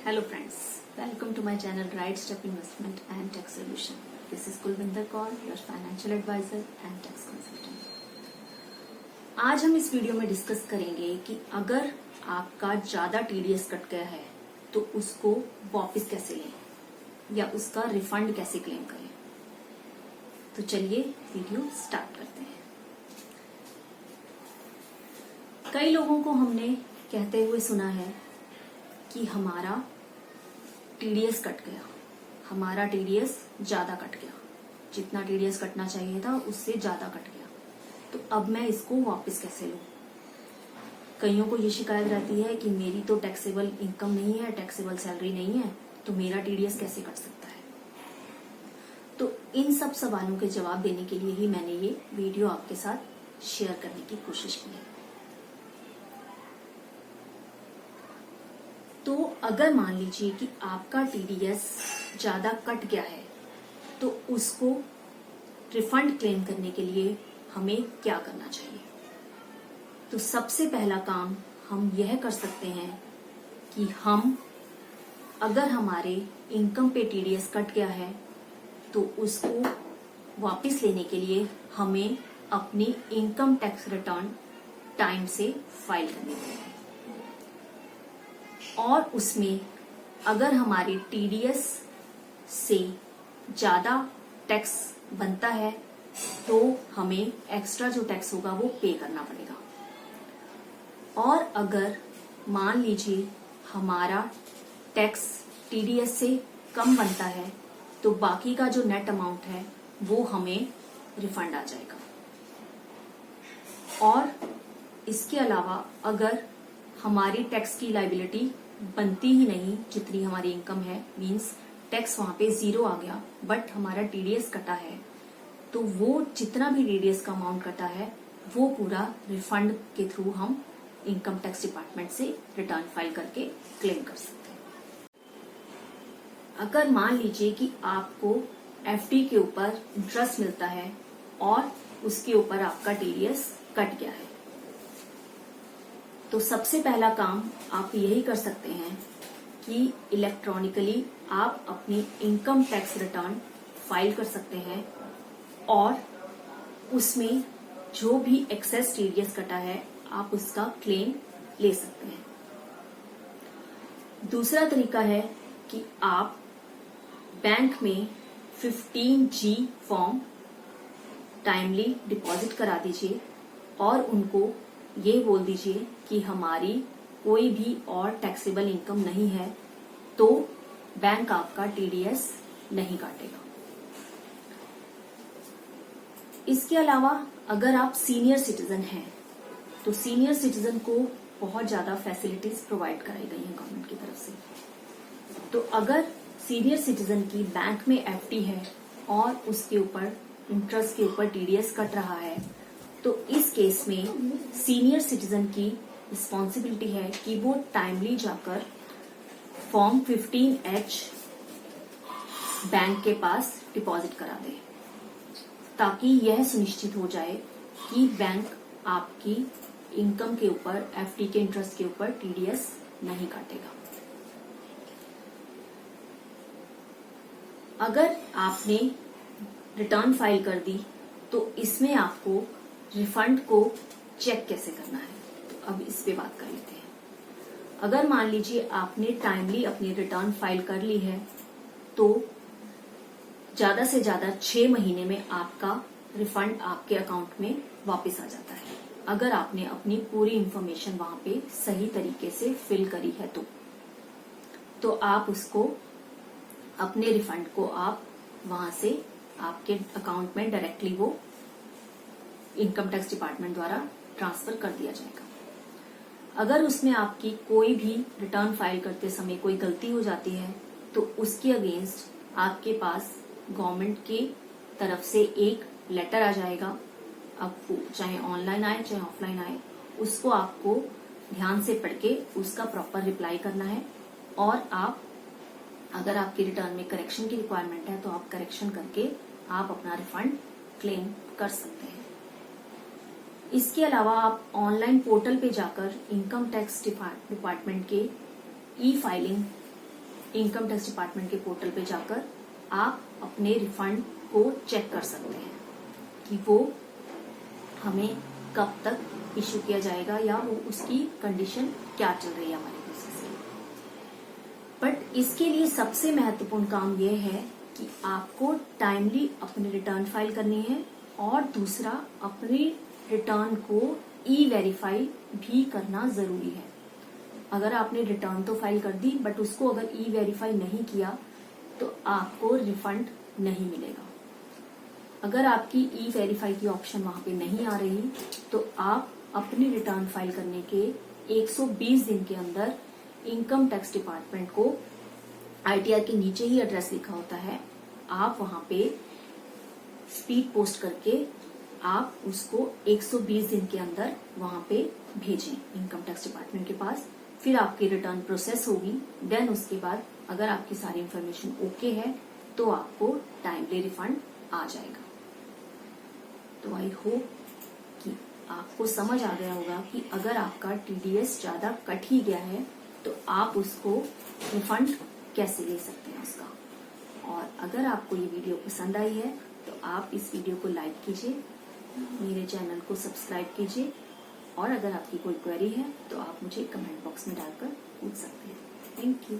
Hello friends, welcome to my channel Right Step Investment and Tax Solution. This is Kulvinder Kaur, your financial advisor and tax consultant. आज हम इस video में discuss करेंगे कि अगर आपका ज्यादा टीडीएस कट गया है तो उसको वापस कैसे लें या उसका रिफंड कैसे क्लेम करें। तो चलिए वीडियो स्टार्ट करते हैं। कई लोगों को हमने कहते हुए सुना है कि हमारा टीडीएस कट गया, हमारा टीडीएस ज्यादा कट गया, जितना टीडीएस कटना चाहिए था उससे ज्यादा कट गया, तो अब मैं इसको वापस कैसे लूं। कईयों को ये शिकायत रहती है कि मेरी तो टैक्सेबल इनकम नहीं है, टैक्सेबल सैलरी नहीं है, तो मेरा टीडीएस कैसे कट सकता है। तो इन सब सवालों के जवाब देने के लिए ही मैंने ये वीडियो आपके साथ शेयर करने की कोशिश की है। तो अगर मान लीजिए कि आपका टीडीएस ज्यादा कट गया है तो उसको रिफंड क्लेम करने के लिए हमें क्या करना चाहिए। तो सबसे पहला काम हम यह कर सकते हैं कि हम अगर हमारे इनकम पे टीडीएस कट गया है तो उसको वापस लेने के लिए हमें अपनी इनकम टैक्स रिटर्न टाइम से फाइल करनी पड़ेगी और उसमें अगर हमारे टीडीएस से ज्यादा टैक्स बनता है तो हमें एक्स्ट्रा जो टैक्स होगा वो पे करना पड़ेगा। और अगर मान लीजिए हमारा टैक्स टीडीएस से कम बनता है तो बाकी का जो नेट अमाउंट है वो हमें रिफंड आ जाएगा। और इसके अलावा अगर हमारी टैक्स की लायबिलिटी बनती ही नहीं जितनी हमारी इनकम है, मींस टैक्स वहां पे जीरो आ गया बट हमारा टीडीएस कटा है, तो वो जितना भी टीडीएस का अमाउंट कटा है वो पूरा रिफंड के थ्रू हम इनकम टैक्स डिपार्टमेंट से रिटर्न फाइल करके क्लेम कर सकते हैं। अगर मान लीजिए कि आपको एफडी के ऊपर इंटरेस्ट मिलता है और उसके ऊपर आपका टीडीएस कट गया है, तो सबसे पहला काम आप यही कर सकते हैं कि इलेक्ट्रॉनिकली आप अपनी इनकम टैक्स रिटर्न फाइल कर सकते हैं और उसमें जो भी एक्सेस टीडीएस कटा है आप उसका क्लेम ले सकते हैं। दूसरा तरीका है कि आप बैंक में 15G फॉर्म टाइमली डिपॉजिट करा दीजिए और उनको ये बोल दीजिए कि हमारी कोई भी और टैक्सेबल इनकम नहीं है तो बैंक आपका टीडीएस नहीं काटेगा। इसके अलावा अगर आप सीनियर सिटीजन हैं तो सीनियर सिटीजन को बहुत ज्यादा फैसिलिटीज प्रोवाइड कराई गई हैं गवर्नमेंट की तरफ से। तो अगर सीनियर सिटीजन की बैंक में एफडी है और उसके ऊपर इंटरेस्ट के ऊपर टीडीएस कट रहा है तो इस केस में सीनियर सिटीजन की रिस्पॉन्सिबिलिटी है कि वो टाइमली जाकर फॉर्म 15H बैंक के पास डिपॉजिट करा दे ताकि यह सुनिश्चित हो जाए कि बैंक आपकी इनकम के ऊपर एफडी के इंटरेस्ट के ऊपर टीडीएस नहीं काटेगा। अगर आपने रिटर्न फाइल कर दी तो इसमें आपको रिफंड को चेक कैसे करना है, तो अब इस पे बात कर लेते हैं। अगर मान लीजिए आपने टाइमली अपनी रिटर्न फाइल कर ली है तो ज्यादा से ज्यादा 6 महीने में आपका रिफंड आपके अकाउंट में वापस आ जाता है अगर आपने अपनी पूरी इंफॉर्मेशन वहां पे सही तरीके से फिल करी है तो आप उसको अपने रिफंड को आप वहां से आपके अकाउंट में डायरेक्टली वो इनकम टैक्स डिपार्टमेंट द्वारा ट्रांसफर कर दिया जाएगा। अगर उसमें आपकी कोई भी रिटर्न फाइल करते समय कोई गलती हो जाती है तो उसके अगेंस्ट आपके पास गवर्नमेंट की तरफ से एक लेटर आ जाएगा। अब वो चाहे ऑनलाइन आए चाहे ऑफलाइन आए, उसको आपको ध्यान से पढ़ के उसका प्रॉपर रिप्लाई करना है और आप अगर आपकी रिटर्न में करेक्शन की रिक्वायरमेंट है तो आप करेक्शन करके आप अपना रिफंड क्लेम कर सकते हैं। इसके अलावा आप ऑनलाइन पोर्टल पे जाकर इनकम टैक्स डिपार्टमेंट के ई फाइलिंग इनकम टैक्स डिपार्टमेंट के पोर्टल पे जाकर आप अपने रिफंड को चेक कर सकते हैं कि वो हमें कब तक इशू किया जाएगा या वो उसकी कंडीशन क्या चल रही है हमारे केसेस में। बट इसके लिए सबसे महत्वपूर्ण काम ये है कि आपको टाइमली अपनी रिटर्न फाइल करनी है और दूसरा अपनी रिटर्न को ई-वेरीफाई भी करना जरूरी है। अगर आपने रिटर्न तो फाइल कर दी बट उसको अगर ई-वेरीफाई नहीं किया तो आपको रिफंड नहीं मिलेगा। अगर आपकी ई-वेरीफाई की ऑप्शन वहां पे नहीं आ रही तो आप अपनी रिटर्न फाइल करने के 120 दिन के अंदर इनकम टैक्स डिपार्टमेंट को आईटीआर के नीचे ही एड्रेस लिखा होता है, आप वहां पे स्पीड पोस्ट करके आप उसको 120 दिन के अंदर वहां पे भेजें इनकम टैक्स डिपार्टमेंट के पास। फिर आपकी रिटर्न प्रोसेस होगी। देन उसके बाद अगर आपकी सारी इंफॉर्मेशन ओके है तो आपको टाइमली रिफंड आ जाएगा। तो आई होप कि आपको समझ आ गया होगा कि अगर आपका टीडीएस ज्यादा कट ही गया है तो आप उसको रिफंड कैसे ले सकते हैं उसका। और अगर आपको ये वीडियो पसंद आई है तो आप इस वीडियो को लाइक कीजिए, मेरे चैनल को सब्सक्राइब कीजिए और अगर आपकी कोई क्वेरी है तो आप मुझे कमेंट बॉक्स में डालकर पूछ सकते हैं। Thank you.